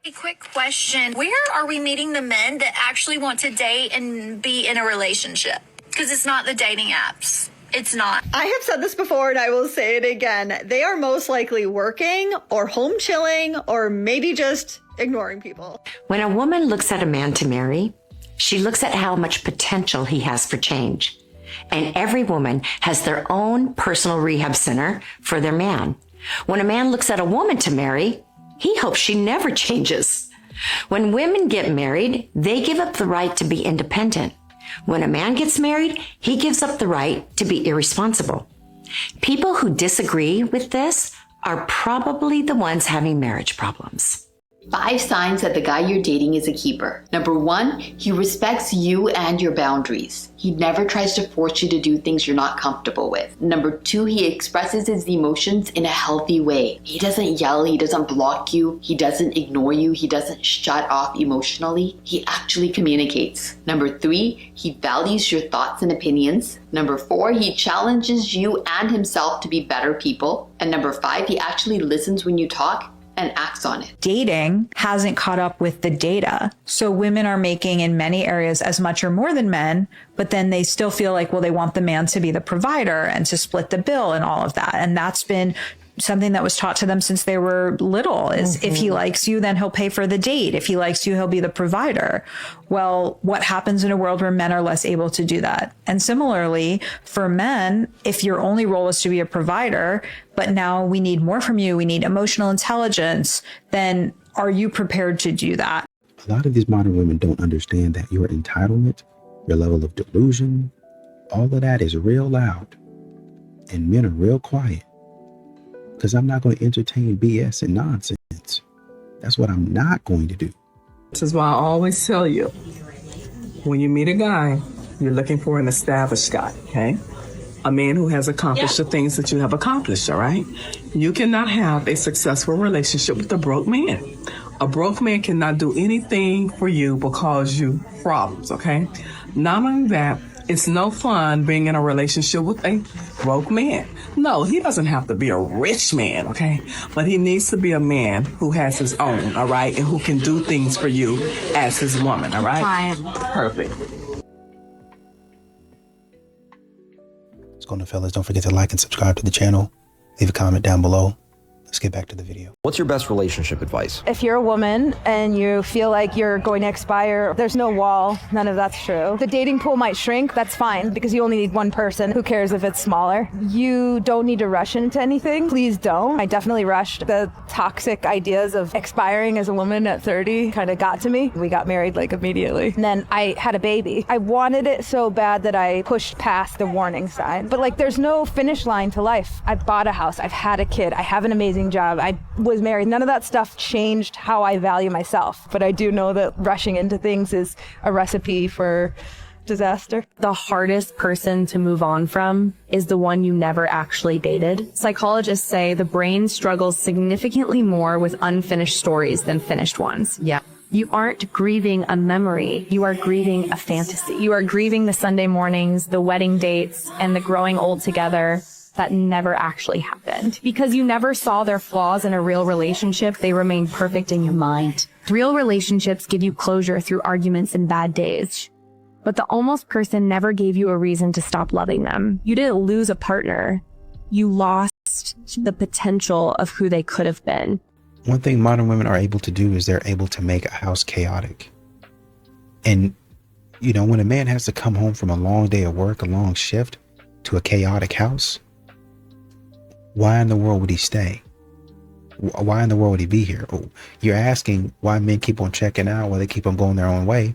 A quick question. Where are we meeting the men that actually want to date and be in a relationship? Because it's not the dating apps. It's not. I have said this before and I will say it again. They are most likely working or home chilling or maybe just ignoring people. When a woman looks at a man to marry, she looks at how much potential he has for change. And every woman has their own personal rehab center for their man. When a man looks at a woman to marry, he hopes she never changes. When women get married, they give up the right to be independent. When a man gets married, he gives up the right to be irresponsible. People who disagree with this are probably the ones having marriage problems. 5 signs that the guy you're dating is a keeper. Number 1, he respects you and your boundaries. He never tries to force you to do things you're not comfortable with. Number 2, he expresses his emotions in a healthy way. He doesn't yell, he doesn't block you, he doesn't ignore you, he doesn't shut off emotionally. He actually communicates. Number 3, he values your thoughts and opinions. Number 4, he challenges you and himself to be better people. And number 5, he actually listens when you talk and acts on it. Dating hasn't caught up with the data. So women are making in many areas as much or more than men, but then they still feel like, well, they want the man to be the provider and to split the bill and all of that. And that's been something that was taught to them since they were little is if he likes you, then he'll pay for the date. If he likes you, he'll be the provider. Well, what happens in a world where men are less able to do that? And similarly, for men, if your only role is to be a provider, but now we need more from you, we need emotional intelligence, then are you prepared to do that? A lot of these modern women don't understand that your entitlement, your level of delusion, all of that is real loud and men are real quiet. Because I'm not going to entertain BS and nonsense. That's what I'm not going to do. This is why I always tell you, when you meet a guy, you're looking for an established guy, okay? A man who has accomplished the things that you have accomplished, all right? You cannot have a successful relationship with a broke man. A broke man cannot do anything for you but cause you problems, okay? Not only that, it's no fun being in a relationship with a broke man. No, he doesn't have to be a rich man, okay? But he needs to be a man who has his own, all right? And who can do things for you as his woman, all right? Fine. Perfect. What's going on, fellas? Don't forget to like and subscribe to the channel. Leave a comment down below. Let's get back to the video. What's your best relationship advice? If you're a woman and you feel like you're going to expire, there's no wall. None of that's true. The dating pool might shrink. That's fine because you only need one person. Who cares if it's smaller? You don't need to rush into anything. Please don't. I definitely rushed. The toxic ideas of expiring as a woman at 30 kind of got to me. We got married like immediately. And then I had a baby. I wanted it so bad that I pushed past the warning sign. But like there's no finish line to life. I've bought a house. I've had a kid. I have an amazing job. I was married. None of that stuff changed how I value myself. But I do know that rushing into things is a recipe for disaster. The hardest person to move on from is the one you never actually dated. Psychologists say the brain struggles significantly more with unfinished stories than finished ones. Yeah. You aren't grieving a memory. You are grieving a fantasy. You are grieving the Sunday mornings, the wedding dates, and the growing old together that never actually happened. Because you never saw their flaws in a real relationship, they remain perfect in your mind. Real relationships give you closure through arguments and bad days. But the almost person never gave you a reason to stop loving them. You didn't lose a partner. You lost the potential of who they could have been. One thing modern women are able to do is they're able to make a house chaotic. And, you know, when a man has to come home from a long day of work, a long shift, to a chaotic house, why in the world would he stay? Why in the world would he be here? Oh, you're asking why men keep on checking out, why they keep on going their own way.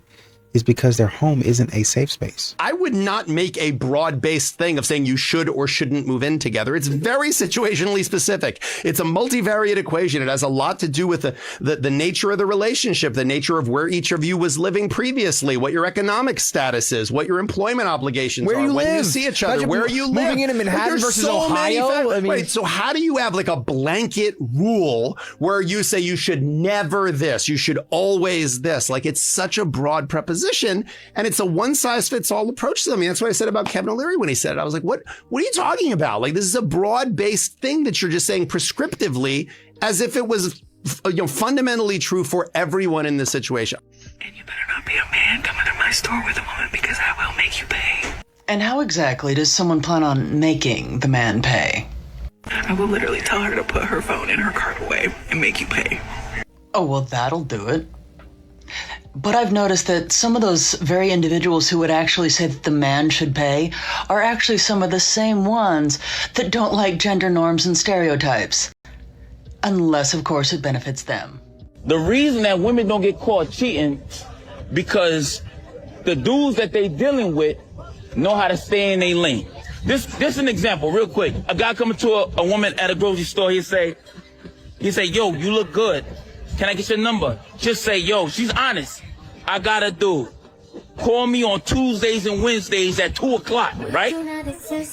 Is because their home isn't a safe space. I would not make a broad-based thing of saying you should or shouldn't move in together. It's very situationally specific. It's a multivariate equation. It has a lot to do with the nature of the relationship, the nature of where each of you was living previously, what your economic status is, what your employment obligations are, when you see each other, where you live. Moving into Manhattan versus Ohio? I mean, right, so how do you have like a blanket rule where you say you should never this, you should always this? Like it's such a broad preposition. And it's a one-size-fits-all approach to them. I mean, that's what I said about Kevin O'Leary when he said it. I was like, what are you talking about? Like, this is a broad-based thing that you're just saying prescriptively as if it was fundamentally true for everyone in this situation. And you better not be a man coming to my store with a woman, because I will make you pay. And how exactly does someone plan on making the man pay? I will literally tell her to put her phone and her card away and make you pay. Oh, well, that'll do it. But I've noticed that some of those very individuals who would actually say that the man should pay are actually some of the same ones that don't like gender norms and stereotypes. Unless, of course, it benefits them. The reason that women don't get caught cheating, because the dudes that they dealing with know how to stay in their lane. This is an example, real quick. A guy coming to a woman at a grocery store, he say, yo, you look good. Can I get your number? Just say, yo, she's honest. I got a dude. Call me on Tuesdays and Wednesdays at 2:00, right?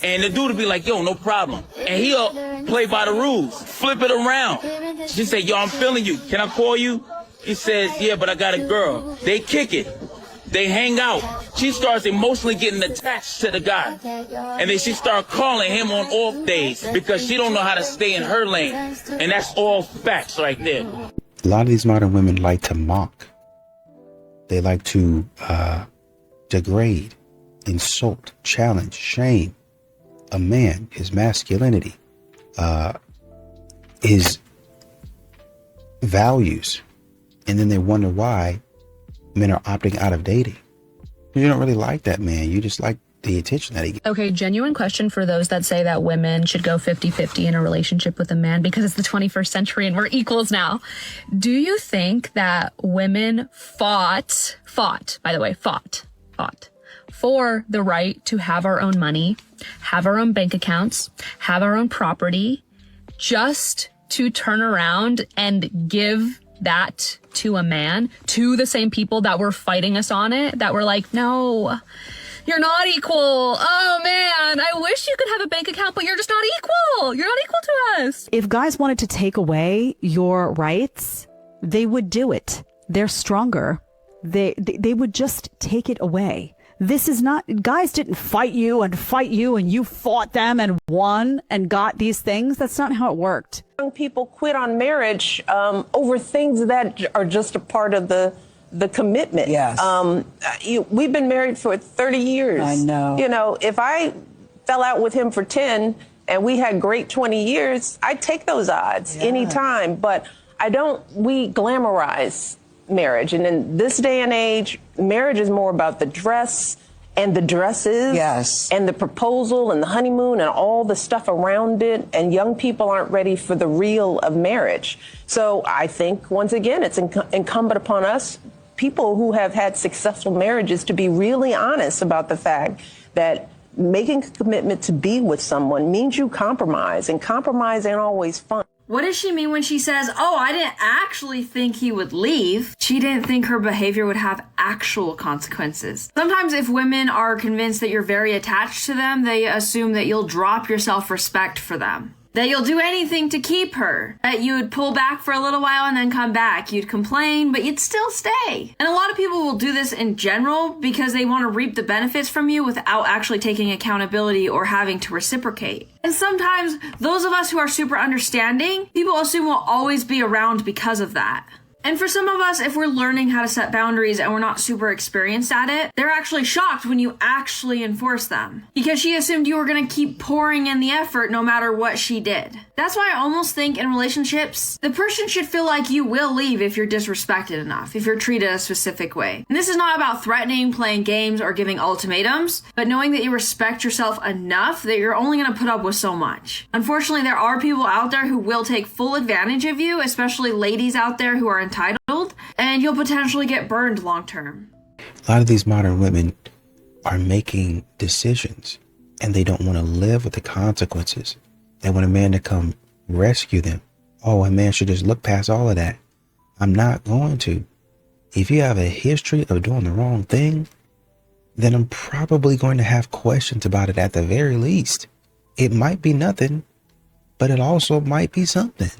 And the dude will be like, yo, no problem. And he'll play by the rules, flip it around. Just say, yo, I'm feeling you. Can I call you? He says, yeah, but I got a girl. They kick it. They hang out. She starts emotionally getting attached to the guy. And then she starts calling him on off days because she don't know how to stay in her lane. And that's all facts right there. A lot of these modern women like to mock. They like to degrade, insult, challenge, shame a man, his masculinity, his values. And then they wonder why men are opting out of dating. You don't really like that man. You just like the attention that he gets. Okay, genuine question for those that say that women should go 50-50 in a relationship with a man because it's the 21st century and we're equals now. Do you think that women fought for the right to have our own money, have our own bank accounts, have our own property, just to turn around and give that to a man, to the same people that were fighting us on it, that were like, no, you're not equal. Oh man, I wish you could have a bank account, but you're just not equal. You're not equal to us. If guys wanted to take away your rights, they would do it. They're stronger. They would just take it away. This is not, guys didn't fight you and you fought them and won and got these things. That's not how it worked. Young people quit on marriage over things that are just a part of the commitment. Yes. We've been married for 30 years. I know. You know, if I fell out with him for 10 and we had great 20 years, I'd take those odds anytime. But we glamorize marriage. And in this day and age, marriage is more about the dress and the dresses and the proposal and the honeymoon and all the stuff around it. And young people aren't ready for the real of marriage. So I think, once again, it's incumbent upon us, people who have had successful marriages, to be really honest about the fact that making a commitment to be with someone means you compromise, and compromise ain't always fun. What does she mean when she says, oh, I didn't actually think he would leave? She didn't think her behavior would have actual consequences. Sometimes if women are convinced that you're very attached to them, they assume that you'll drop your self-respect for them. That you'll do anything to keep her. That you would pull back for a little while and then come back. You'd complain, but you'd still stay. And a lot of people will do this in general because they want to reap the benefits from you without actually taking accountability or having to reciprocate. And sometimes those of us who are super understanding, people assume we'll always be around because of that. And for some of us, if we're learning how to set boundaries and we're not super experienced at it, they're actually shocked when you actually enforce them. Because she assumed you were going to keep pouring in the effort no matter what she did. That's why I almost think in relationships, the person should feel like you will leave if you're disrespected enough, if you're treated a specific way. And this is not about threatening, playing games, or giving ultimatums, but knowing that you respect yourself enough that you're only going to put up with so much. Unfortunately, there are people out there who will take full advantage of you, especially ladies out there who are entitled, and you'll potentially get burned long term. A lot of these modern women are making decisions and they don't want to live with the consequences. They want a man to come rescue them. Oh, a man should just look past all of that. I'm not going to. If you have a history of doing the wrong thing, then I'm probably going to have questions about it at the very least. It might be nothing, but it also might be something.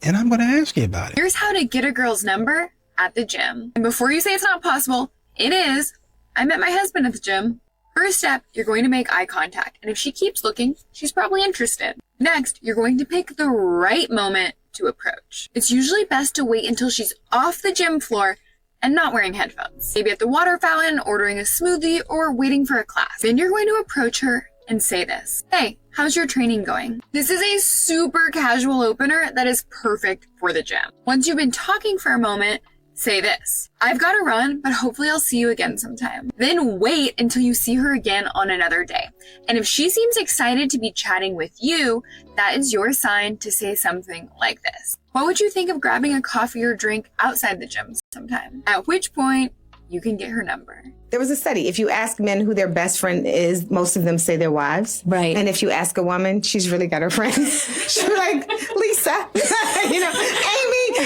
And I'm going to ask you about it. Here's how to get a girl's number at the gym. And before you say it's not possible, it is. I met my husband at the gym. First step, you're going to make eye contact. And if she keeps looking, she's probably interested. Next, you're going to pick the right moment to approach. It's usually best to wait until she's off the gym floor and not wearing headphones. Maybe at the water fountain, ordering a smoothie, or waiting for a class. Then you're going to approach her and say this. Hey, how's your training going? This is a super casual opener that is perfect for the gym. Once you've been talking for a moment, say this. I've got to run, but hopefully I'll see you again sometime. Then wait until you see her again on another day. And if she seems excited to be chatting with you, that is your sign to say something like this. What would you think of grabbing a coffee or drink outside the gym sometime? At which point, you can get her number. There was a study. If you ask men who their best friend is, most of them say their wives. Right. And if you ask a woman, she's really got her friends. She'll be like, Lisa, Amy.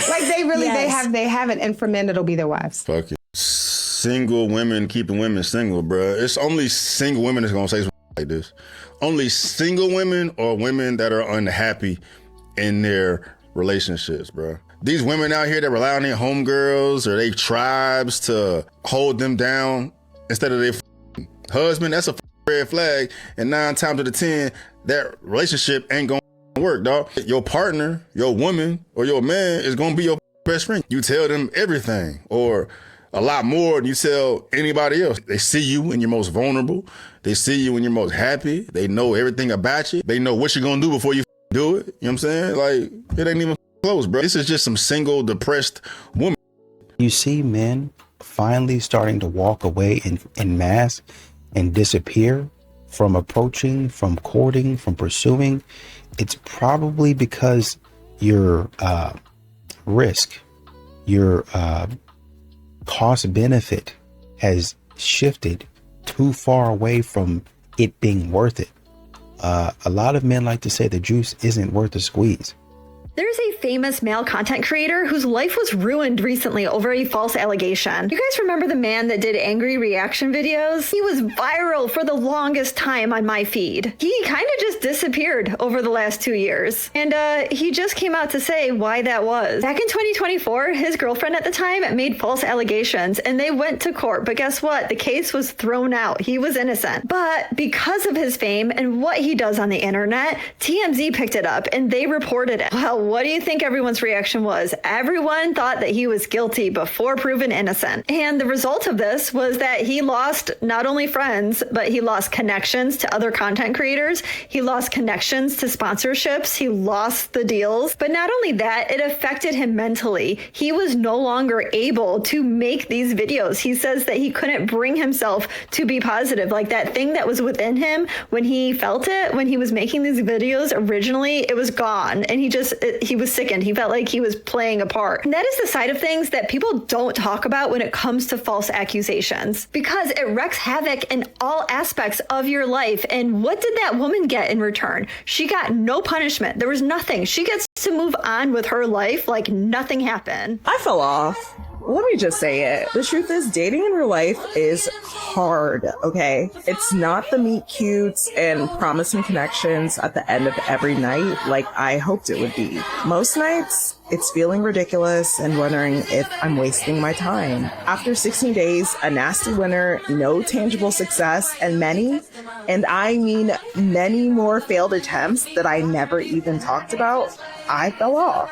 Like they have it. And for men, it'll be their wives. Fuck it. Single women keeping women single, bruh. It's only single women that's gonna say something like this. Only single women or women that are unhappy in their relationships, bruh. These women out here that rely on their homegirls or their tribes to hold them down instead of their husband, that's a red flag. And 9 times out of 10, that relationship ain't gonna work, dog. Your partner, your woman, or your man is gonna be your best friend. You tell them everything or a lot more than you tell anybody else. They see you when you're most vulnerable. They see you when you're most happy. They know everything about you. They know what you're gonna do before you do it. You know what I'm saying? Like, it ain't even close, bro. This is just some single, depressed woman. You see men finally starting to walk away in mass and disappear from approaching, from courting, from pursuing. It's probably because your risk, your cost benefit has shifted too far away from it being worth it. A lot of men like to say the juice isn't worth the squeeze. There's a famous male content creator whose life was ruined recently over a false allegation. You guys remember the man that did angry reaction videos? He was viral for the longest time on my feed. He kind of just disappeared over the last 2 years. And he just came out to say why that was. Back in 2024, his girlfriend at the time made false allegations and they went to court. But guess what? The case was thrown out. He was innocent. But because of his fame and what he does on the internet, TMZ picked it up and they reported it. Well, what do you think everyone's reaction was? Everyone thought that he was guilty before proven innocent. And the result of this was that he lost not only friends, but he lost connections to other content creators. He lost connections to sponsorships. He lost the deals. But not only that, it affected him mentally. He was no longer able to make these videos. He says that he couldn't bring himself to be positive. Like that thing that was within him when he felt it, when he was making these videos originally, it was gone. And he was sickened. He felt like he was playing a part. And that is the side of things that people don't talk about when it comes to false accusations, because it wreaks havoc in all aspects of your life. And what did that woman get in return? She got no punishment. There was nothing. She gets to move on with her life like nothing happened. I fell off. Let me just say it. The truth is, dating in real life is hard, okay? It's not the meet cutes and promising connections at the end of every night like I hoped it would be. Most nights, it's feeling ridiculous and wondering if I'm wasting my time. After 16 days, a nasty winter, no tangible success, and I mean many more failed attempts that I never even talked about, I fell off.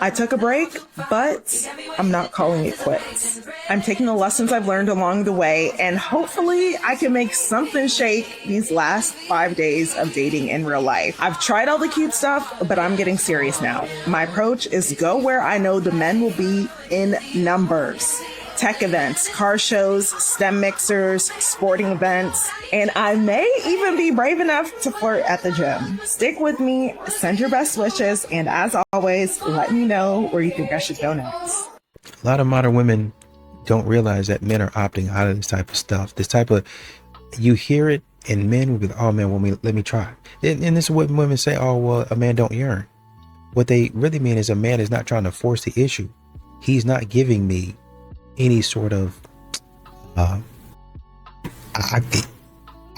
I took a break, but I'm not calling it quits. I'm taking the lessons I've learned along the way, and hopefully I can make something shake these last 5 days of dating in real life. I've tried all the cute stuff, but I'm getting serious now. My approach is go where I know the men will be in numbers. Tech events, car shows, STEM mixers, sporting events, and I may even be brave enough to flirt at the gym. Stick with me, send your best wishes, and as always, let me know where you think I should go next. A lot of modern women don't realize that men are opting out of this type of stuff. You hear it, and men will be like, oh man, let me try. And this is what women say, oh, well, a man don't yearn. What they really mean is a man is not trying to force the issue. He's not giving me any sort of I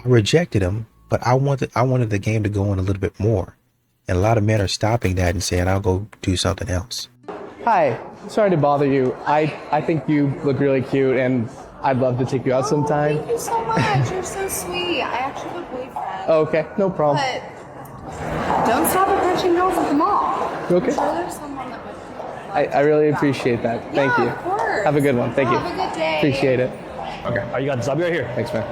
rejected him, but I wanted the game to go on a little bit more, and a lot of men are stopping that and saying I'll go do something else. Hi, sorry to bother you. I think you look really cute and I'd love to take you out sometime. Thank you so much. You're so sweet. I actually have a boyfriend. Okay, no problem. But don't stop approaching girls at the mall. Okay. I'm sure there's someone I really appreciate that. Thank you. Of course. Have a good one. Thank you. Have a good day. Appreciate it. Okay. All right, you got this. I'll be right here. Thanks, man.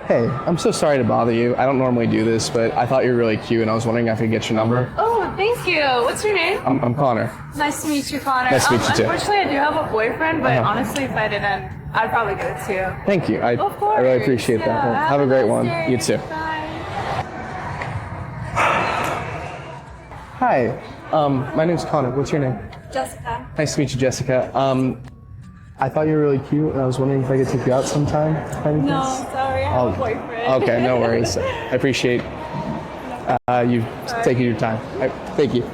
Hey, I'm so sorry to bother you. I don't normally do this, but I thought you were really cute, and I was wondering if I could get your number. Oh, thank you. What's your name? I'm Connor. Nice to meet you, Connor. Nice to meet you, too. Unfortunately, I do have a boyfriend, but Uh-huh. honestly, if I didn't, I'd probably give it to you. Thank you. I course. really appreciate that. Yeah, Well, have a great nice one. day. You too. Hi. My name's Connor. What's your name? Jessica. Nice to meet you, Jessica. I thought you were really cute, and I was wondering if I could take you out sometime. by any No, chance? sorry, I have a boyfriend. Okay, no worries. I appreciate you taking your time. Thank you.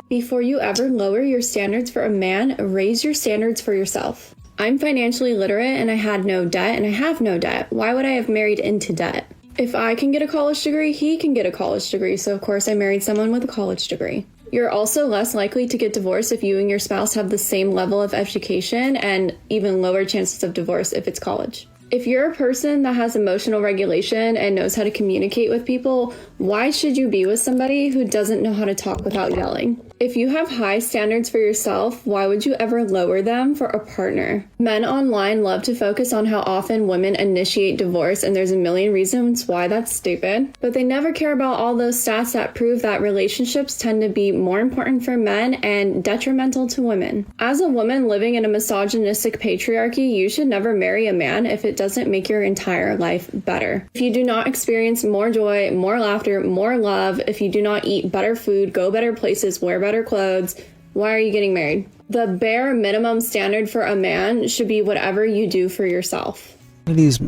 Before you ever lower your standards for a man, raise your standards for yourself. I'm financially literate and I had no debt and I have no debt. Why would I have married into debt? If I can get a college degree, he can get a college degree. So of course I married someone with a college degree. You're also less likely to get divorced if you and your spouse have the same level of education, and even lower chances of divorce if it's college. If you're a person that has emotional regulation and knows how to communicate with people, why should you be with somebody who doesn't know how to talk without yelling? If you have high standards for yourself, why would you ever lower them for a partner? Men online love to focus on how often women initiate divorce, and there's a million reasons why that's stupid, but they never care about all those stats that prove that relationships tend to be more important for men and detrimental to women. As a woman living in a misogynistic patriarchy, you should never marry a man if it doesn't make your entire life better. If you do not experience more joy, more laughter, more love, if you do not eat better food, go better places, wear better clothes, why are you getting married? The bare minimum standard for a man should be whatever you do for yourself. These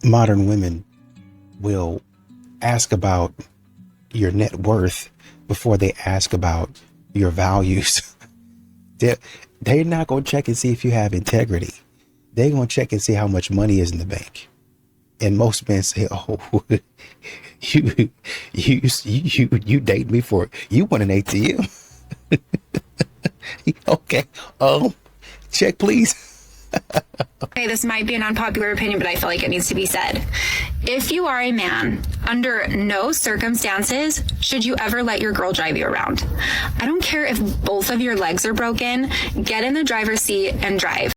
modern women will ask about your net worth before they ask about your values. They're not going to check and see if you have integrity. They're going to check and see how much money is in the bank. And most men say, oh, you date me for, you want an ATM. Okay. Check, please. Okay, this might be an unpopular opinion, but I feel like it needs to be said. If you are a man, under no circumstances should you ever let your girl drive you around. I don't care if both of your legs are broken, get in the driver's seat and drive.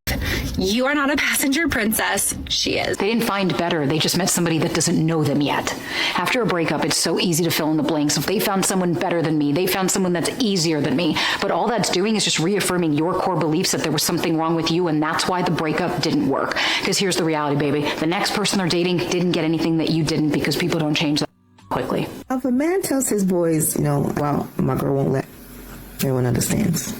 You are not a passenger princess. She is. They didn't find better. They just met somebody that doesn't know them yet. After a breakup, it's so easy to fill in the blanks. If they found someone better than me, they found someone that's easier than me. But all that's doing is just reaffirming your core beliefs that there was something wrong with you, and that's why the breakup didn't work. Because here's the reality, baby. The next person they're dating didn't get anything that you didn't, because people don't change that quickly. If a man tells his boys, well, my girl won't let, everyone understands.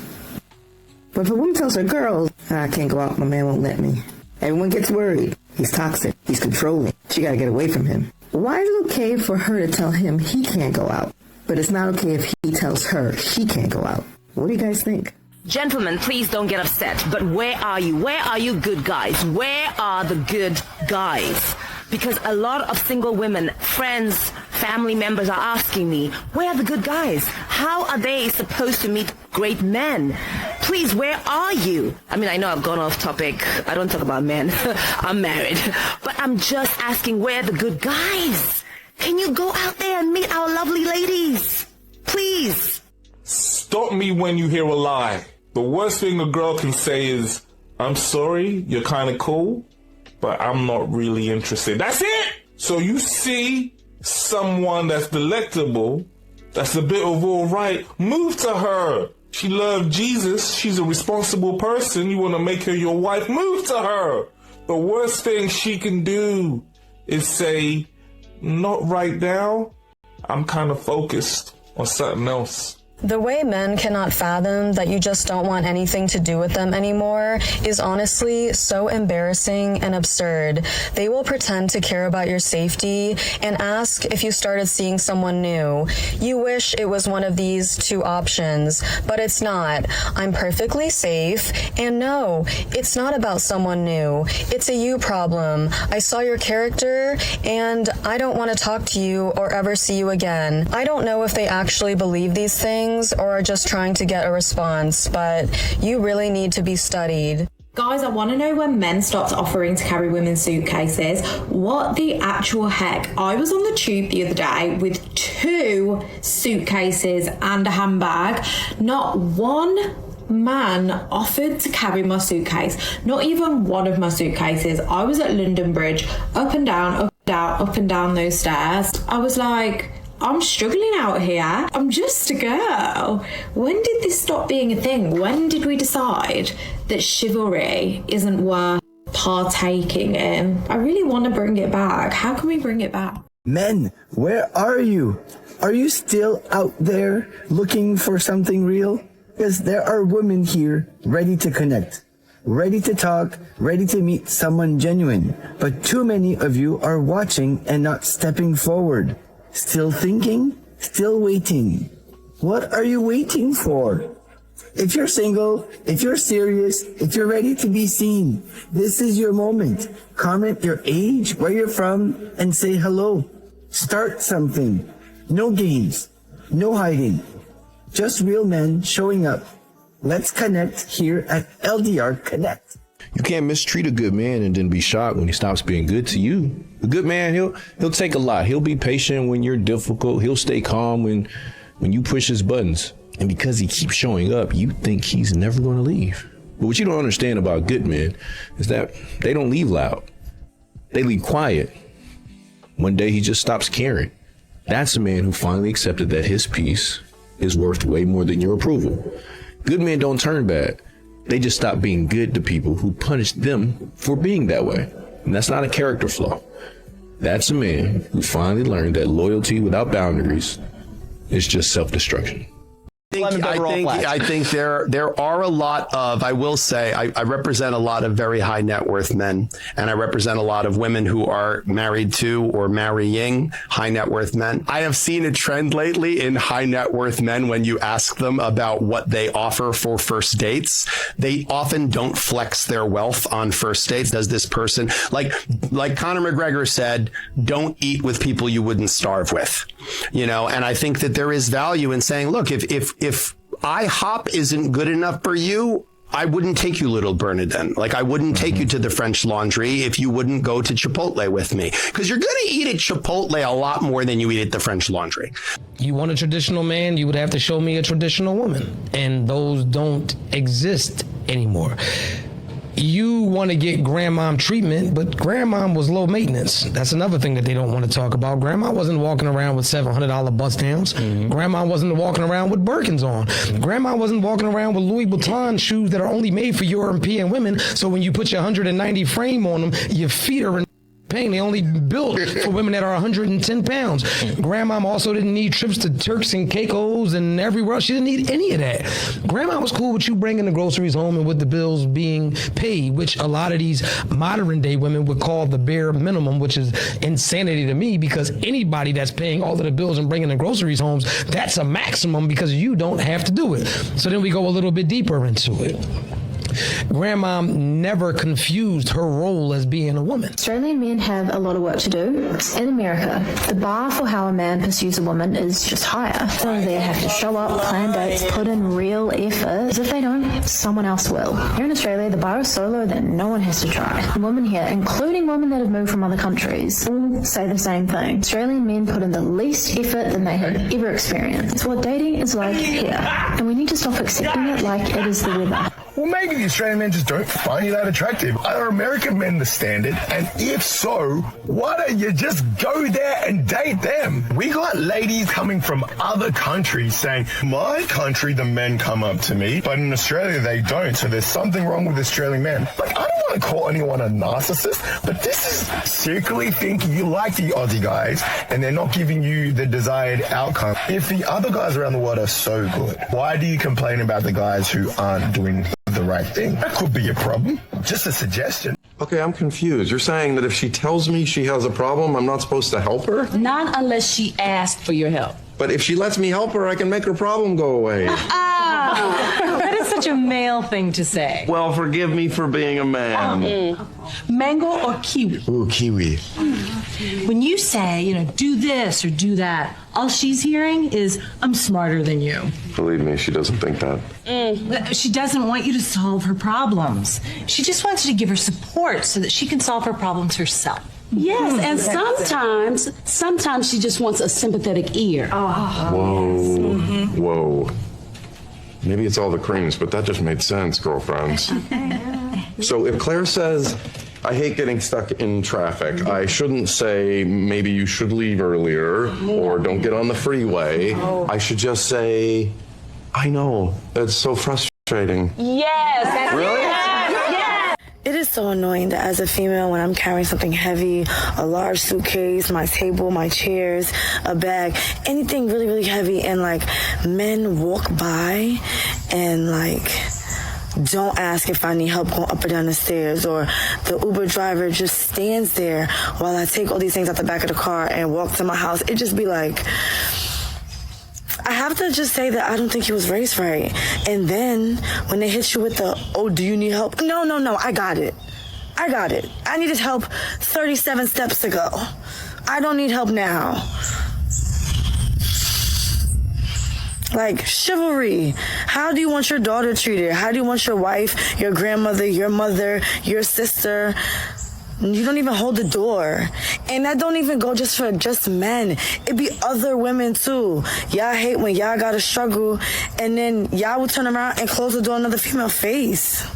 But if a woman tells her girls, I can't go out, my man won't let me, everyone gets worried. He's toxic. He's controlling. She got to get away from him. Why is it okay for her to tell him he can't go out, but it's not okay if he tells her she can't go out? What do you guys think? Gentlemen, please don't get upset, but where are you? Where are you good guys? Where are the good guys? Because a lot of single women, friends, family members are asking me, where are the good guys? How are they supposed to meet great men? Please, where are you? I mean, I know I've gone off topic. I don't talk about men. I'm married. But I'm just asking, where are the good guys? Can you go out there and meet our lovely ladies? Please. Stop me when you hear a lie. The worst thing a girl can say is, I'm sorry, you're kind of cool, but I'm not really interested. That's it! So you see someone that's delectable, that's a bit of all right, move to her. She loved Jesus. She's a responsible person. You want to make her your wife, move to her. The worst thing she can do is say, not right now. I'm kind of focused on something else. The way men cannot fathom that you just don't want anything to do with them anymore is honestly so embarrassing and absurd. They will pretend to care about your safety and ask if you started seeing someone new. You wish it was one of these two options, but it's not. I'm perfectly safe, and no, it's not about someone new. It's a you problem. I saw your character, and I don't want to talk to you or ever see you again. I don't know if they actually believe these things or are just trying to get a response, but you really need to be studied. Guys, I want to know when men stopped offering to carry women's suitcases. What the actual heck? I was on the tube the other day with 2 suitcases and a handbag. Not one man offered to carry my suitcase. Not even one of my suitcases. I was at London Bridge, up and down those stairs. I was like, I'm struggling out here. I'm just a girl. When did this stop being a thing? When did we decide that chivalry isn't worth partaking in? I really want to bring it back. How can we bring it back? Men, where are you? Are you still out there looking for something real? Because there are women here ready to connect, ready to talk, ready to meet someone genuine. But too many of you are watching and not stepping forward. Still thinking? Still waiting. What are you waiting for? If you're single, if you're serious, if you're ready to be seen, this is your moment. Comment your age, where you're from, and say hello. Start something. No games. No hiding. Just real men showing up. Let's connect here at LDR Connect. You can't mistreat a good man and then be shocked when he stops being good to you. A good man, he'll take a lot. He'll be patient when you're difficult. He'll stay calm when you push his buttons. And because he keeps showing up, you think he's never going to leave. But what you don't understand about good men is that they don't leave loud. They leave quiet. One day he just stops caring. That's a man who finally accepted that his peace is worth way more than your approval. Good men don't turn bad. They just stop being good to people who punish them for being that way. And that's not a character flaw. That's a man who finally learned that loyalty without boundaries is just self-destruction. I think there are a lot of, I will say, I represent a lot of very high net worth men, and I represent a lot of women who are married to or marrying high net worth men. I have seen a trend lately in high net worth men when you ask them about what they offer for first dates. They often don't flex their wealth on first dates. Does this person, like Conor McGregor said, don't eat with people you wouldn't starve with, you know? And I think that there is value in saying, look, if IHOP isn't good enough for you, I wouldn't take you, little Bernadette. Like, I wouldn't take you to the French Laundry if you wouldn't go to Chipotle with me. Because you're going to eat at Chipotle a lot more than you eat at the French Laundry. You want a traditional man, you would have to show me a traditional woman. And those don't exist anymore. You want to get grandmom treatment, but grandmom was low maintenance. That's another thing that they don't want to talk about. Grandma wasn't walking around with $700 bust downs. Grandma wasn't walking around with Birkins on. Grandma wasn't walking around with Louis Vuitton shoes that are only made for European women. So when you put your 190 frame on them, your feet are in pain. They only built for women that are 110 pounds. Grandma also didn't need trips to Turks and Caicos and everywhere else. She didn't need any of that. Grandma was cool with you bringing the groceries home and with the bills being paid, which a lot of these modern day women would call the bare minimum, which is insanity to me, because anybody that's paying all of the bills and bringing the groceries home, that's a maximum because you don't have to do it. So then we go a little bit deeper into it. Grandma never confused her role as being a woman. Australian men have a lot of work to do. In America, the bar for how a man pursues a woman is just higher. So they have to show up, plan dates, put in real effort. As if they don't, someone else will. Here in Australia, the bar is so low that no one has to try. And women here, including women that have moved from other countries, all say the same thing. Australian men put in the least effort than they have ever experienced. It's what dating is like here. And we need to stop accepting it like it is the weather. Well, maybe the Australian men just don't find you that attractive. Are American men the standard? And if so, why don't you just go there and date them? We got ladies coming from other countries saying, my country, the men come up to me, but in Australia they don't. So there's something wrong with Australian men. Like, I don't want to call anyone a narcissist, but this is secretly thinking you like the Aussie guys and they're not giving you the desired outcome. If the other guys around the world are so good, why do you complain about the guys who aren't doing the right thing? That could be a problem. Just a suggestion. Okay, I'm confused. You're saying that if she tells me she has a problem, I'm not supposed to help her? Not unless she asked for your help. But if she lets me help her, I can make her problem go away. That is such a male thing to say. Well, forgive me for being a man. Mango or kiwi? Ooh, kiwi. When you say, do this or do that, all she's hearing is, I'm smarter than you. Believe me, she doesn't think that. She doesn't want you to solve her problems. She just wants you to give her support so that she can solve her problems herself. Yes, and sometimes she just wants a sympathetic ear. Whoa. Whoa. Maybe it's all the creams, but that just made sense, girlfriends. So if Claire says, I hate getting stuck in traffic, I shouldn't say, maybe you should leave earlier, or don't get on the freeway. I should just say, I know, it's so frustrating. Yes, that's Really? Yes. It is so annoying that as a female, when I'm carrying something heavy, a large suitcase, my table, my chairs, a bag, anything really, really heavy, and men walk by and don't ask if I need help going up or down the stairs, or the Uber driver just stands there while I take all these things out the back of the car and walk to my house. It just be I have to just say that I don't think he was raised right. And then when they hit you with the, oh, do you need help? No, I got it. I needed help 37 steps ago. I don't need help now. Chivalry. How do you want your daughter treated? How do you want your wife, your grandmother, your mother, your sister? You don't even hold the door. And that don't even go just for just men. It be other women too. Y'all hate when y'all gotta struggle and then y'all will turn around and close the door in another female face.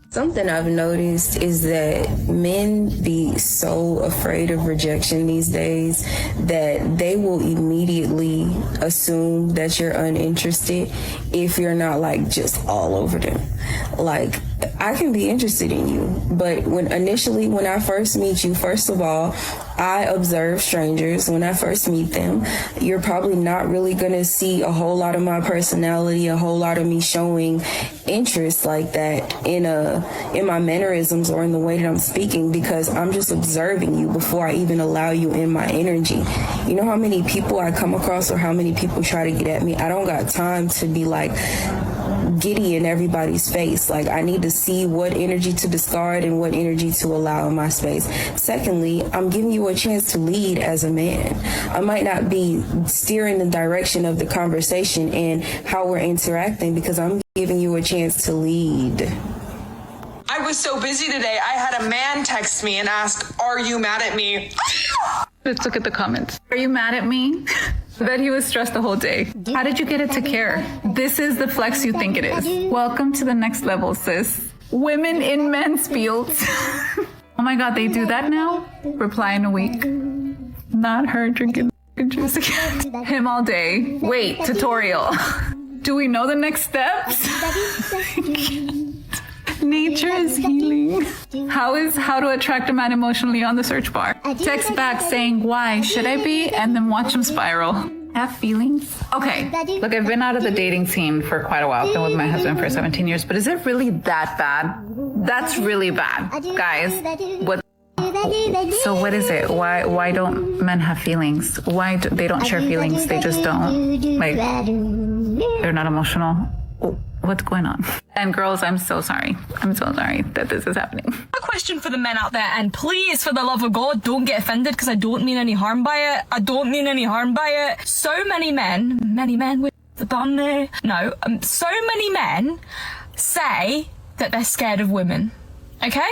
Something I've noticed is that men be so afraid of rejection these days that they will immediately assume that you're uninterested if you're not just all over them. I can be interested in you, but when I first meet you, first of all, I observe strangers when I first meet them. You're probably not really gonna see a whole lot of my personality, a whole lot of me showing interest like that in my mannerisms or in the way that I'm speaking, because I'm just observing you before I even allow you in my energy. You know how many people I come across or how many people try to get at me? I don't got time to be giddy in everybody's face. I need to see what energy to discard and what energy to allow in my space. Secondly, I'm giving you a chance to lead as a man. I might not be steering the direction of the conversation and how we're interacting because I'm giving you a chance to lead. I was so busy today, I had a man text me and ask, are you mad at me? Let's look at the comments. Are you mad at me? That he was stressed the whole day. How did you get it to care? This is the flex you think it is. Welcome to the next level, sis. Women in men's fields. Oh my God, they do that now? Reply in a week. Not her drinking juice again. Him all day. Wait, tutorial. Do we know the next steps? Nature is healing. How to attract a man emotionally on the search bar. Text back saying, why should I be? And then watch him spiral. Have feelings? Okay. Look, I've been out of the dating scene for quite a while. I've been with my husband for 17 years, but is it really that bad? That's really bad. Guys, so what is it? Why don't men have feelings? Why they don't share feelings? They just don't. They're not emotional. What's going on? And girls, I'm so sorry. I'm so sorry that this is happening. A question for the men out there, and please, for the love of God, don't get offended because I don't mean any harm by it. So many men with the bum there. No, so many men say that they're scared of women. Okay?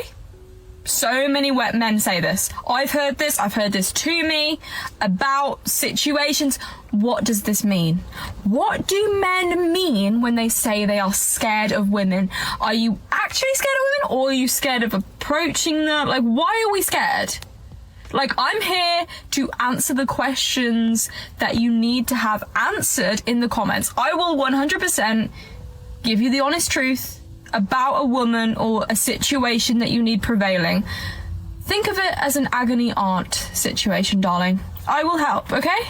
So many men say this. I've heard this to me about situations. What does this mean? What do men mean when they say they are scared of women? Are you actually scared of women, or are you scared of approaching them? Why are we scared? I'm here to answer the questions that you need to have answered in the comments. I will 100% give you the honest truth about a woman or a situation that you need prevailing. Think of it as an agony aunt situation, darling. I will help, okay?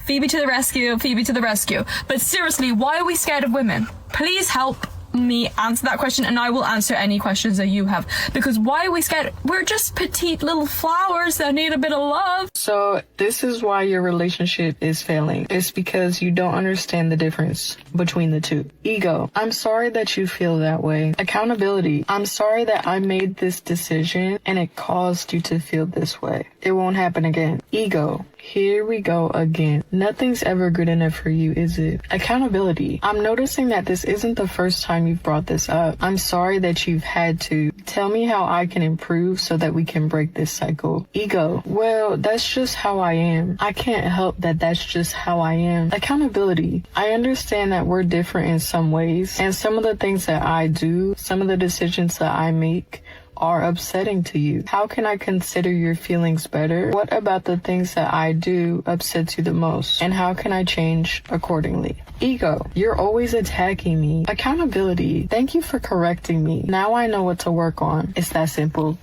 Phoebe to the rescue. But seriously, why are we scared of women? Please help. me answer that question, and I will answer any questions that you have. Because why are we scared? We're just petite little flowers that need a bit of love. So this is why your relationship is failing. It's because you don't understand the difference between the two. Ego. I'm sorry that you feel that way. Accountability. I'm sorry that I made this decision and it caused you to feel this way. It won't happen again. Ego. Here we go again. Nothing's ever good enough for you, is it? Accountability. I'm noticing that this isn't the first time you've brought this up. I'm sorry that you've had to. Tell me how I can improve so that we can break this cycle. Ego. Well, that's just how I am. I can't help that that's just how I am. Accountability. I understand that we're different in some ways, and some of the things that I do, some of the decisions that I make are upsetting to you. How can I consider your feelings better? What about the things that I do upsets you the most? And how can I change accordingly? Ego. You're always attacking me. Accountability. Thank you for correcting me. Now I know what to work on. It's that simple.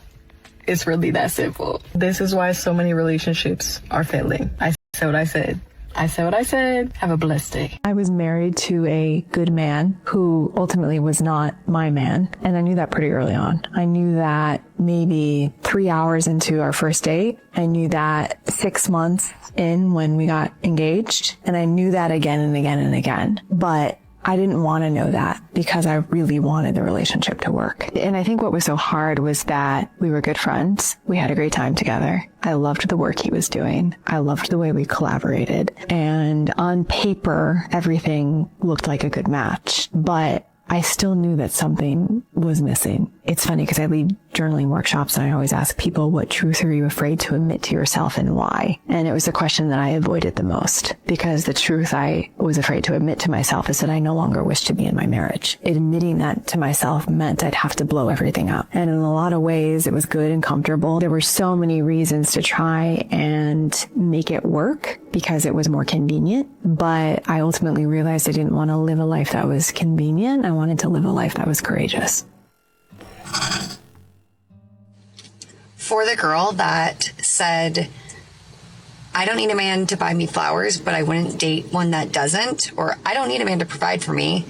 It's really that simple. This is why so many relationships are failing. I said what I said. I said what I said. Have a blessed day. I was married to a good man who ultimately was not my man. And I knew that pretty early on. I knew that maybe 3 hours into our first date. I knew that 6 months in when we got engaged. And I knew that again and again and again. But I didn't want to know that because I really wanted the relationship to work. And I think what was so hard was that we were good friends. We had a great time together. I loved the work he was doing. I loved the way we collaborated. And on paper, everything looked like a good match. But I still knew that something was missing. It's funny because I lead journaling workshops and I always ask people, what truth are you afraid to admit to yourself and why? And it was the question that I avoided the most because the truth I was afraid to admit to myself is that I no longer wish to be in my marriage. Admitting that to myself meant I'd have to blow everything up. And in a lot of ways, it was good and comfortable. There were so many reasons to try and make it work because it was more convenient. But I ultimately realized I didn't want to live a life that was convenient. I wanted to live a life that was courageous. For the girl that said, I don't need a man to buy me flowers, but I wouldn't date one that doesn't, or I don't need a man to provide for me.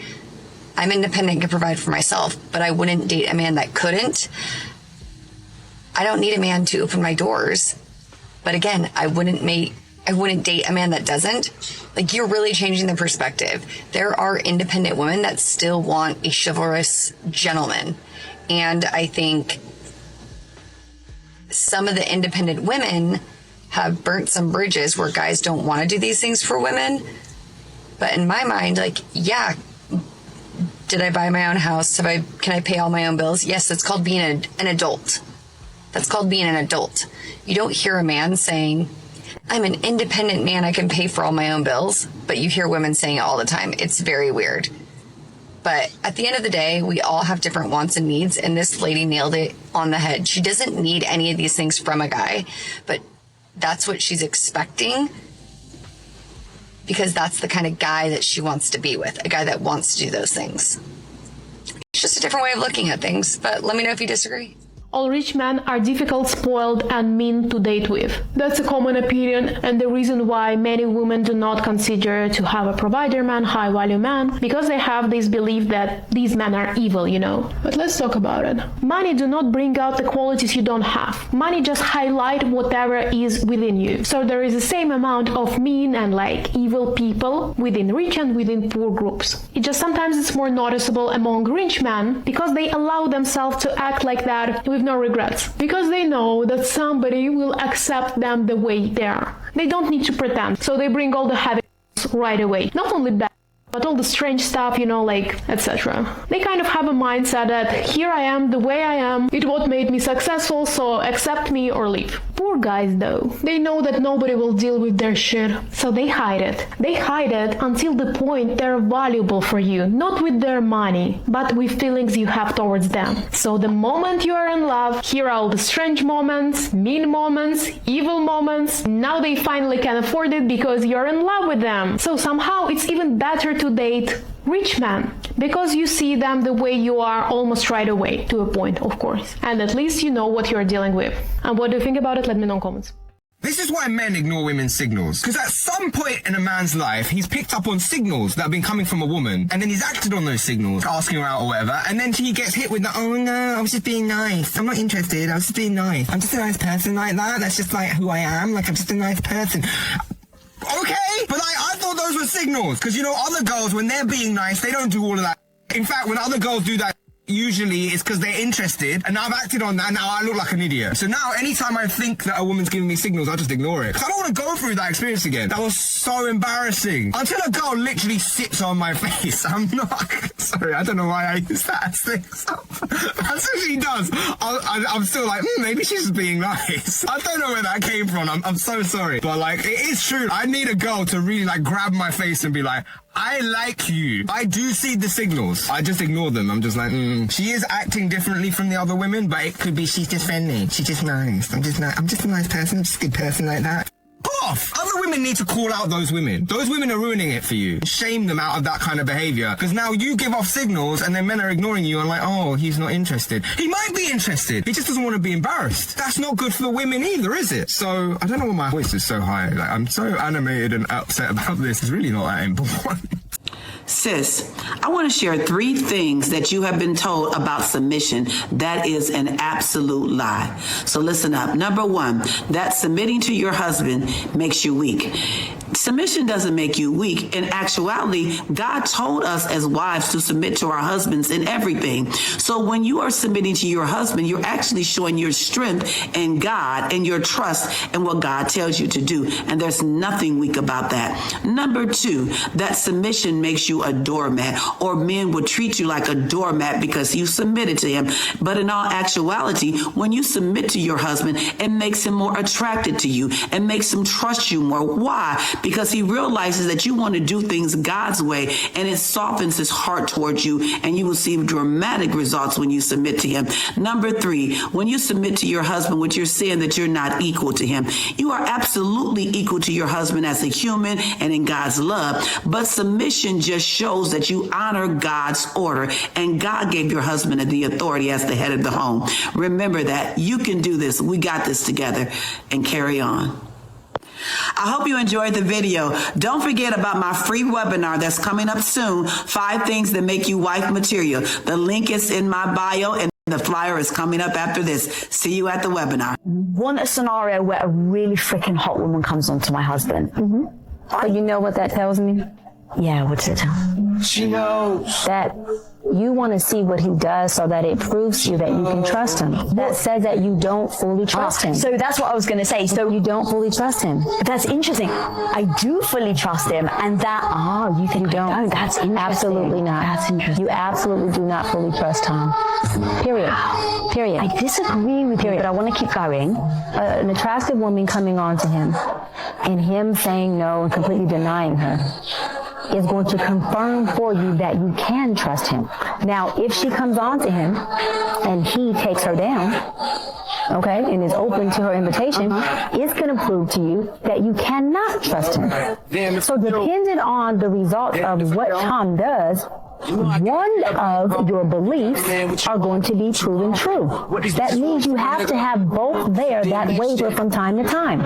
I'm independent and can provide for myself, but I wouldn't date a man that couldn't. I don't need a man to open my doors, but again, I wouldn't date a man that doesn't. Like, you're really changing the perspective. There are independent women that still want a chivalrous gentleman. And I think some of the independent women have burnt some bridges where guys don't want to do these things for women. But in my mind, like, yeah, did I buy my own house? Can I pay all my own bills? Yes, that's called being an adult. That's called being an adult. You don't hear a man saying, I'm an independent man, I can pay for all my own bills. But you hear women saying it all the time. It's very weird. But at the end of the day, we all have different wants and needs, and this lady nailed it on the head. She doesn't need any of these things from a guy, but that's what she's expecting because that's the kind of guy that she wants to be with, a guy that wants to do those things. It's just a different way of looking at things, but let me know if you disagree. All rich men are difficult, spoiled, and mean to date with. That's a common opinion, and the reason why many women do not consider to have a provider man, high-value man, because they have this belief that these men are evil, you know. But let's talk about it. Money do not bring out the qualities you don't have. Money just highlight whatever is within you. So there is the same amount of mean and like evil people within rich and within poor groups. It just sometimes it's more noticeable among rich men because they allow themselves to act like that with no regrets, because they know that somebody will accept them the way they are. They don't need to pretend, so they bring all the habits right away. Not only bad, but all the strange stuff, you know, like etc. They kind of have a mindset that here I am, the way I am, it what made me successful, so accept me or leave. Poor guys though, they know that nobody will deal with their shit, so they hide it. They hide it until the point they're valuable for you, not with their money, but with feelings you have towards them. So the moment you are in love, here are all the strange moments, mean moments, evil moments. Now they finally can afford it because you're in love with them. So somehow it's even better to date rich men because you see them the way you are almost right away, to a point, of course, and at least you know what you're dealing with. And what do you think about it? Let me know in comments. This is why men ignore women's signals. Because at some point in a man's life, he's picked up on signals that have been coming from a woman, and then he's acted on those signals, asking her out or whatever, and then he gets hit with the, oh no, I was just being nice. I'm not interested, I was just being nice. I'm just a nice person like that. That's just like who I am. Like, I'm just a nice person. Okay, but I thought those were signals. Because, you know, other girls, when they're being nice, they don't do all of that. In fact, when other girls do that, usually it's because they're interested, and I've acted on that, and now I look like an idiot. So now, anytime I think that a woman's giving me signals, I just ignore it. Because I don't want to go through that experience again. That was so embarrassing. Until a girl literally sits on my face. I'm not... Sorry, I don't know why I use that as things. That's what she does. I'm still like, maybe she's just being nice. I don't know where that came from. I'm so sorry. But, like, it is true. I need a girl to really, like, grab my face and be like, I like you. I do see the signals. I just ignore them. I'm just like, She is acting differently from the other women, but it could be she's just friendly. She's just nice. I'm just a nice person. I'm just a good person like that. Off! Other women need to call out those women. Those women are ruining it for you. Shame them out of that kind of behavior. Because now you give off signals and then men are ignoring you and like, oh, he's not interested. He might be interested. He just doesn't want to be embarrassed. That's not good for the women either, is it? So, I don't know why my voice is so high. Like, I'm so animated and upset about this. It's really not that important. Sis, I want to share 3 things that you have been told about submission that is an absolute lie. So listen up. Number 1, that submitting to your husband makes you weak. Submission doesn't make you weak. In actuality, God told us as wives to submit to our husbands in everything. So when you are submitting to your husband, you're actually showing your strength in God and your trust in what God tells you to do. And there's nothing weak about that. Number 2, that submission makes you a doormat, or men will treat you like a doormat because you submitted to him. But in all actuality, when you submit to your husband, it makes him more attracted to you and makes him trust you more. Why? Because he realizes that you want to do things God's way, and it softens his heart towards you, and you will see dramatic results when you submit to him. Number 3, when you submit to your husband, what you're saying that you're not equal to him. You are absolutely equal to your husband as a human and in God's love, but submission just shows that you honor God's order, and God gave your husband the authority as the head of the home. Remember that. You can do this. We got this together, and carry on. I hope you enjoyed the video. Don't forget about my free webinar that's coming up soon, 5 things that make you wife material. The link is in my bio, and the flyer is coming up after this. See you at the webinar. Want a scenario where a really freaking hot woman comes on to my husband. But you know what that tells me? Yeah, what's it tell me? She knows. That you want to see what he does so that it proves to you that you can trust him. That says that you don't fully trust him. So that's what I was going to say. So you don't fully trust him. That's interesting. I do fully trust him, and that, you think you don't. That's interesting. Absolutely not. That's interesting. You absolutely do not fully trust Tom. Period. I disagree with you, but I want to keep going. An attractive woman coming on to him, and him saying no and completely denying her, is going to confirm for you that you can trust him. Now, if she comes on to him and he takes her down, okay, and is open to her invitation, it's going to prove to you that you cannot trust him. So depending on the results of what Tom does, one of your beliefs are going to be proven true. That means you have to have both there that waver from time to time.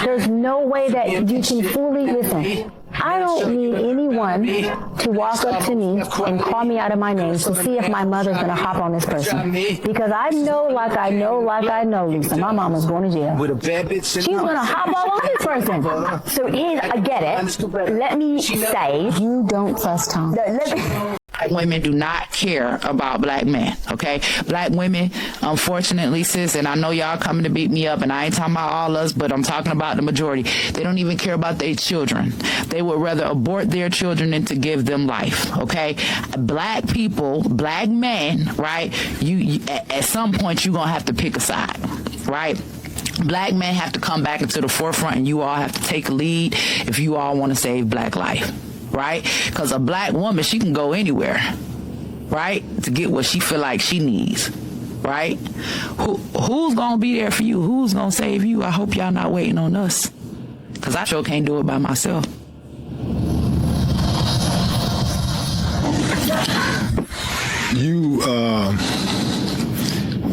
There's no way that you can fully listen. I don't need anyone to walk up to me and call me out of my name to see if my mother's going to hop on this person. Because I know, Lisa, my mama's going to jail. She's going to hop on this person. So I get it. Let me say, you don't trust Tom. Women do not care about black men, okay? Black women, unfortunately, sis, and I know y'all coming to beat me up, and I ain't talking about all us, but I'm talking about the majority. They don't even care about their children. They would rather abort their children than to give them life, okay? Black people, black men, right? You at some point, you're going to have to pick a side, right? Black men have to come back into the forefront, and you all have to take a lead if you all want to save black life. Right? Because a black woman, she can go anywhere, right? To get what she feel like she needs, right? Who's going to be there for you? Who's going to save you? I hope y'all not waiting on us, because I sure can't do it by myself.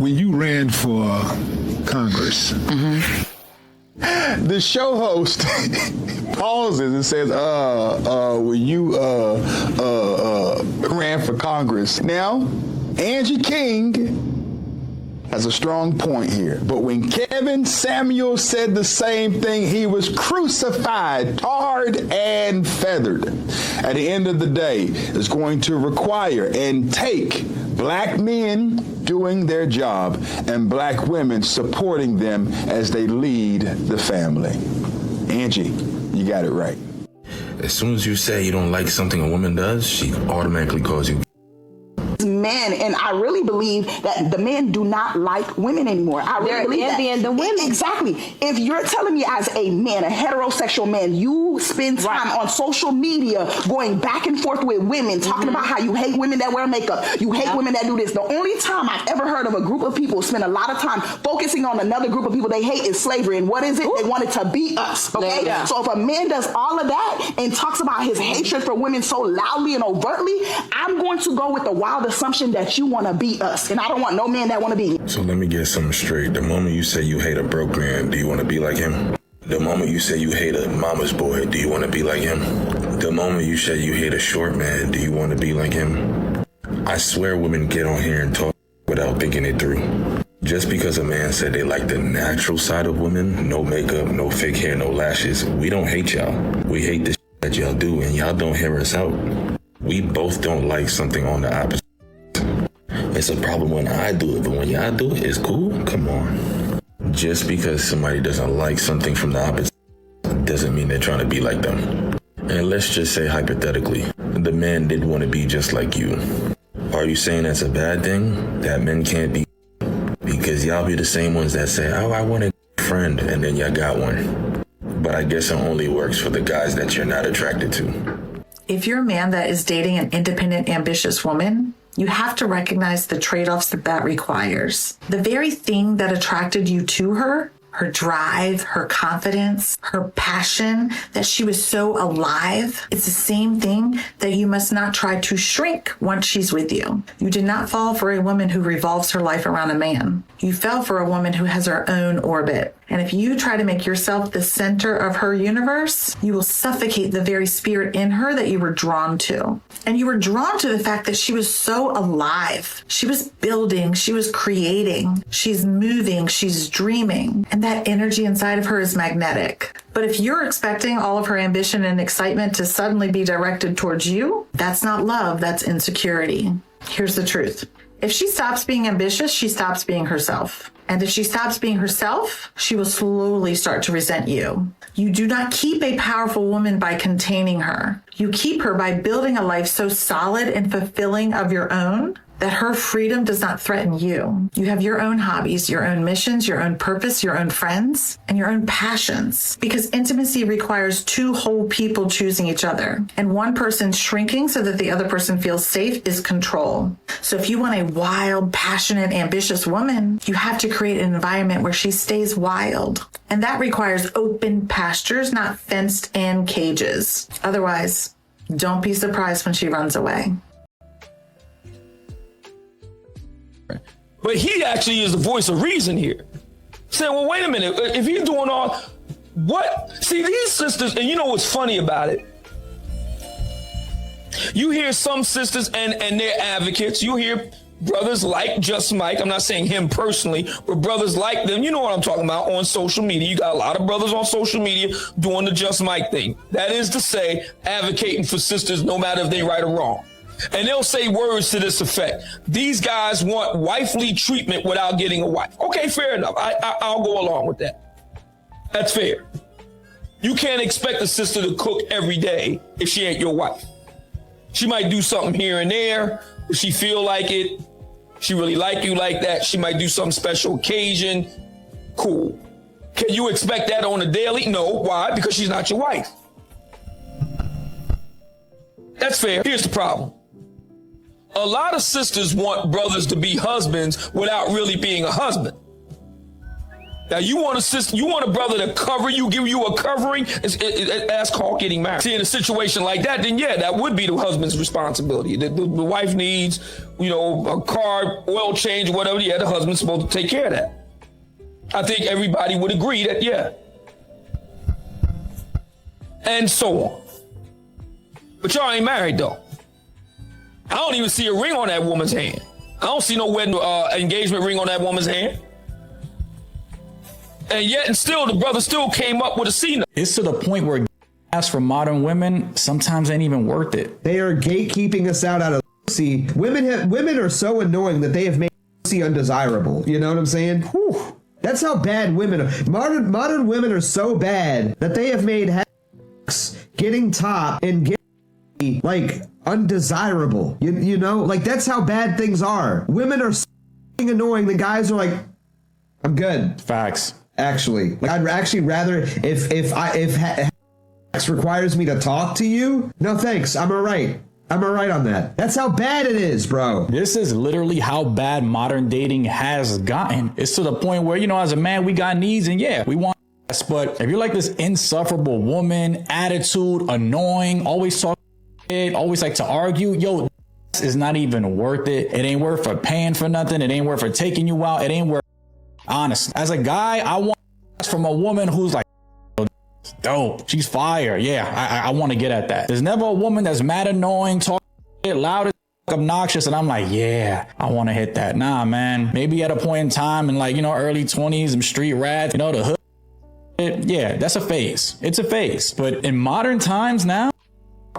When you ran for Congress, The show host pauses and says, when you ran for Congress. Now, Angie King has a strong point here. But when Kevin Samuel said the same thing, he was crucified, tarred and feathered. At the end of the day, it's going to require and take black men doing their job and black women supporting them as they lead the family. Angie, you got it right. As soon as you say you don't like something a woman does, she automatically calls you men, and I really believe that the men do not like women anymore. I really believe that. They're envying the women. Exactly. If you're telling me as a man, a heterosexual man, you spend time on social media going back and forth with women, talking about how you hate women that wear makeup, you hate women that do this. The only time I've ever heard of a group of people spend a lot of time focusing on another group of people they hate is slavery. And what is it? They want it to be us. Okay? Yeah. So if a man does all of that and talks about his hatred for women so loudly and overtly, I'm going to go with the wild assumption that you want to be us, and I don't want no man that want to be me. So let me get something straight. The moment you say you hate a broke man, do you want to be like him? The moment you say you hate a mama's boy, do you want to be like him? The moment you say you hate a short man, do you want to be like him? I swear women get on here and talk without thinking it through. Just because a man said they like the natural side of women, no makeup, no fake hair, no lashes, we don't hate y'all. We hate the that y'all do, and y'all don't hear us out. We both don't like something on the opposite. It's a problem when I do it, but when y'all do it, it's cool? Come on. Just because somebody doesn't like something from the opposite doesn't mean they're trying to be like them. And let's just say hypothetically, the man did want to be just like you. Are you saying that's a bad thing? That men can't be? Because y'all be the same ones that say, oh, I want a friend, and then y'all got one. But I guess it only works for the guys that you're not attracted to. If you're a man that is dating an independent, ambitious woman, you have to recognize the trade-offs that requires. The very thing that attracted you to her, her drive, her confidence, her passion, that she was so alive, it's the same thing that you must not try to shrink once she's with you. You did not fall for a woman who revolves her life around a man. You fell for a woman who has her own orbit. And if you try to make yourself the center of her universe, you will suffocate the very spirit in her that you were drawn to. And you were drawn to the fact that she was so alive. She was building, she was creating, she's moving, she's dreaming. And that energy inside of her is magnetic. But if you're expecting all of her ambition and excitement to suddenly be directed towards you, that's not love, that's insecurity. Here's the truth. If she stops being ambitious, she stops being herself. And if she stops being herself, she will slowly start to resent you. You do not keep a powerful woman by containing her. You keep her by building a life so solid and fulfilling of your own that her freedom does not threaten you. You have your own hobbies, your own missions, your own purpose, your own friends, and your own passions. Because intimacy requires two whole people choosing each other. And one person shrinking so that the other person feels safe is control. So if you want a wild, passionate, ambitious woman, you have to create an environment where she stays wild. And that requires open pastures, not fenced-in cages. Otherwise, don't be surprised when she runs away. But he actually is the voice of reason here. Saying, well, wait a minute, if he's doing all, what? See, these sisters, and you know what's funny about it? You hear some sisters and they're advocates. You hear brothers like Just Mike. I'm not saying him personally, but brothers like them. You know what I'm talking about on social media. You got a lot of brothers on social media doing the Just Mike thing. That is to say, advocating for sisters no matter if they right or wrong. And they'll say words to this effect. These guys want wifely treatment without getting a wife. Okay, fair enough. I'll go along with that. That's fair. You can't expect a sister to cook every day if she ain't your wife. She might do something here and there. If she feel like it, she really like you like that. She might do some special occasion. Cool. Can you expect that on a daily? No. Why? Because she's not your wife. That's fair. Here's the problem. A lot of sisters want brothers to be husbands without really being a husband. Now you want a sister, you want a brother to cover you, give you a covering. That's called getting married. See, in a situation like that, then yeah, that would be the husband's responsibility. The wife needs, a car, oil change, whatever. Yeah, the husband's supposed to take care of that. I think everybody would agree that, yeah. and so on. But y'all ain't married though. I don't even see a ring on that woman's hand. I don't see no wedding engagement ring on that woman's hand. And yet and still the brother still came up with a C note. It's to the point where ask for modern women sometimes ain't even worth it. They are gatekeeping us out of pussy. Women are so annoying that they have made pussy undesirable. You know what I'm saying? Whew. That's how bad women are. Modern women are so bad that they have made getting top and getting like undesirable. You know, like that's how bad things are. Women are so annoying. The guys are like, I'm good. Facts. Actually, like I'd actually rather if requires me to talk to you. No thanks. I'm all right. I'm all right on that. That's how bad it is, bro. This is literally how bad modern dating has gotten. It's to the point where, you know, as a man, we got needs and yeah, we want ass, but if you're like this insufferable woman, attitude, annoying, always talk shit, always like to argue, yo, this is not even worth it. It ain't worth for paying for nothing. It ain't worth for taking you out. It ain't worth, honest. As a guy, I want from a woman who's like, dope, she's fire. Yeah, I want to get at that. There's never a woman that's mad, annoying, talk shit, loud as obnoxious, and I'm like, yeah, I want to hit that. Nah, man. Maybe at a point in time in like, you know, early 20s, them street rats, you know, the hood. Yeah, that's a phase. It's a phase. But in modern times now,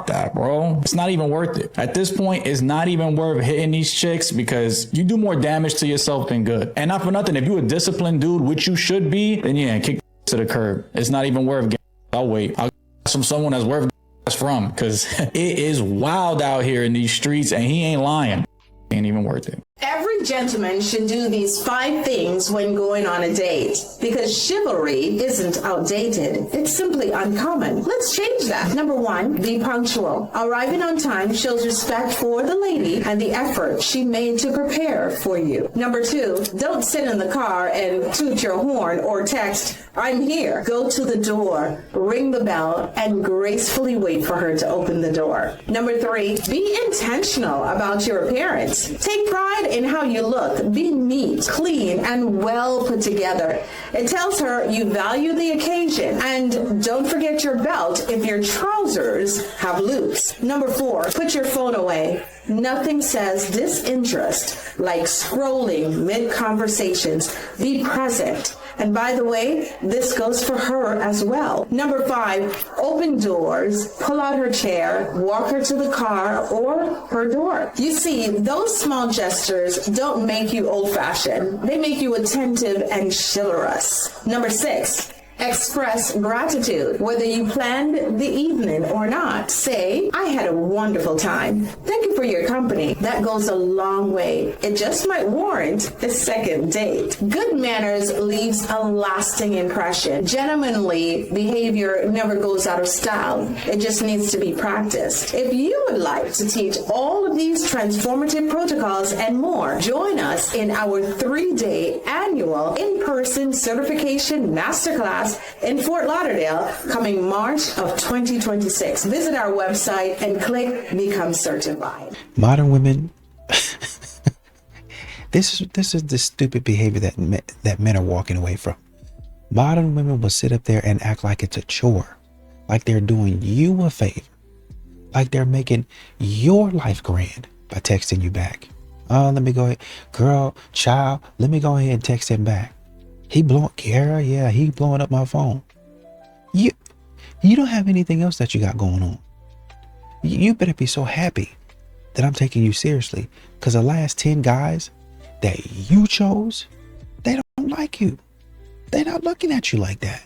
that, bro, it's not even worth it. At this point, it's not even worth hitting these chicks because you do more damage to yourself than good. And not for nothing, if you a disciplined dude, which you should be, then yeah, kick to the curb. It's not even worth getting. I'll wait. I'll get from someone that's worth from, because it is wild out here in these streets and he ain't lying. Ain't even worth it. Every gentleman should do these 5 things when going on a date, because chivalry isn't outdated. It's simply uncommon. Let's change that. Number 1, be punctual. Arriving on time shows respect for the lady and the effort she made to prepare for you. Number 2, don't sit in the car and toot your horn or text, I'm here. Go to the door, ring the bell, and gracefully wait for her to open the door. Number 3, be intentional about your appearance. Take pride in how you look. Be neat, clean, and well put together. It tells her you value the occasion. And don't forget your belt if your trousers have loops. Number 4, put your phone away. Nothing says disinterest like scrolling mid-conversations. Be present. And by the way, this goes for her as well. Number 5, open doors, pull out her chair, walk her to the car or her door. You see, those small gestures don't make you old-fashioned. They make you attentive and chivalrous. Number 6, express gratitude, whether you planned the evening or not. Say, I had a wonderful time. Thank you for your company. That goes a long way. It just might warrant a second date. Good manners leaves a lasting impression. Gentlemanly behavior never goes out of style. It just needs to be practiced. If you would like to teach all of these transformative protocols and more, join us in our 3-day annual in-person certification masterclass in Fort Lauderdale coming March of 2026. Visit our website and click Become Certified. Modern women, this is the stupid behavior that men are walking away from. Modern women will sit up there and act like it's a chore, like they're doing you a favor, like they're making your life grand by texting you back. Oh, let me go ahead, girl, child, let me go ahead and text him back. He blowing, Kara, yeah, he blowing up my phone. You don't have anything else that you got going on. You better be so happy that I'm taking you seriously, because the last 10 guys that you chose, they don't like you. They're not looking at you like that.